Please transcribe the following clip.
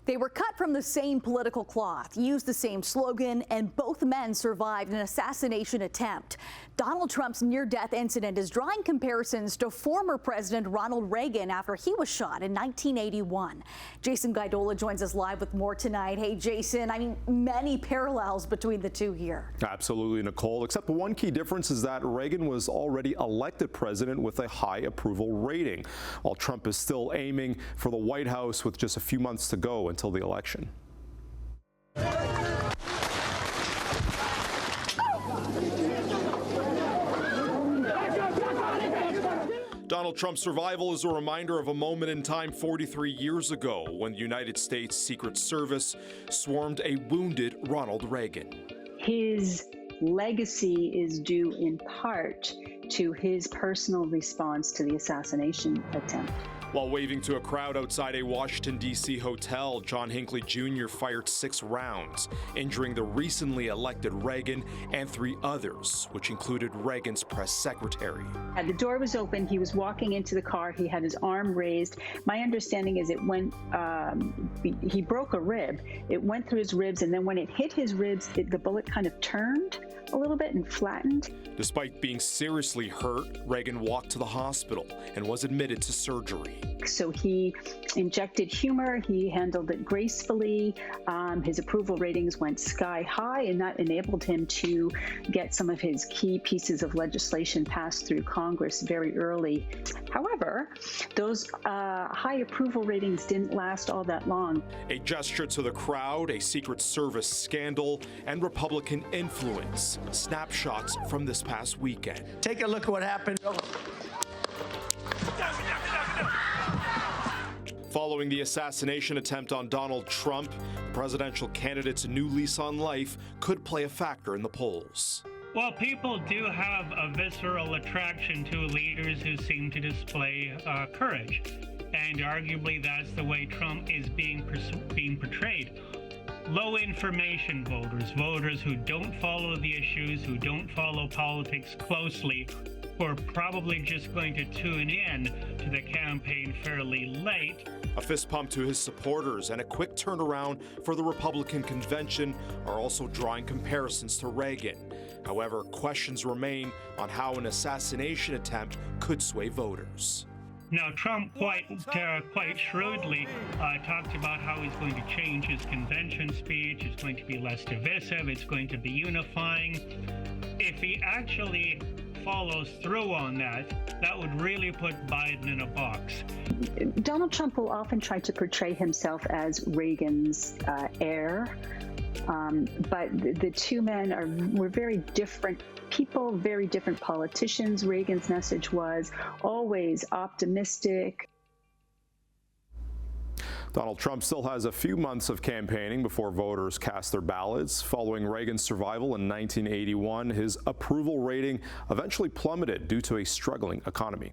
They were cut from the same political cloth, used the same slogan, and both men survived an assassination attempt. Donald Trump's near-death incident is drawing comparisons to former President Ronald Reagan after he was shot in 1981. Jason Guidola joins us live with more tonight. Hey, Jason, many parallels between the two here. Absolutely, Nicole, except one key difference is that Reagan was already elected president with a high approval rating, while Trump is still aiming for the White House with just a few months to go until the election. Donald Trump's survival is a reminder of a moment in time 43 years ago when the United States Secret Service swarmed a wounded Ronald Reagan. His legacy is due in part to his personal response to the assassination attempt. While waving to a crowd outside a Washington, D.C. hotel, John Hinckley Jr. fired 6 rounds, injuring the recently elected Reagan and 3 others, which included Reagan's press secretary. The door was open. He was walking into the car. He had his arm raised. My understanding is he broke a rib. It went through his ribs, and then when it hit his ribs, the bullet kind of turned a little bit and flattened. Despite being seriously hurt, Reagan walked to the hospital and was admitted to surgery. So he injected humor, he handled it gracefully, his approval ratings went sky high, and that enabled him to get some of his key pieces of legislation passed through Congress very early. However, those high approval ratings didn't last all that long. A gesture to the crowd, a Secret Service scandal, and Republican influence. Snapshots from this past weekend. Take a look at what happened. Following the assassination attempt on Donald Trump, the presidential candidate's new lease on life could play a factor in the polls. Well, people do have a visceral attraction to leaders who seem to display courage, and arguably that's the way Trump is being portrayed. Low information voters who don't follow the issues, who don't follow politics closely, who are probably just going to tune in to the campaign fairly late. A fist pump to his supporters and a quick turnaround for the Republican convention are also drawing comparisons to Reagan. However, questions remain on how an assassination attempt could sway voters. Now, Trump quite shrewdly talked about how he's going to change his convention speech. It's going to be less divisive. It's going to be unifying. If he actually follows through on that, that would really put Biden in a box. Donald Trump will often try to portray himself as Reagan's heir, but the two men were very different people, very different politicians. Reagan's message was always optimistic. Donald Trump still has a few months of campaigning before voters cast their ballots. Following Reagan's survival in 1981, his approval rating eventually plummeted due to a struggling economy.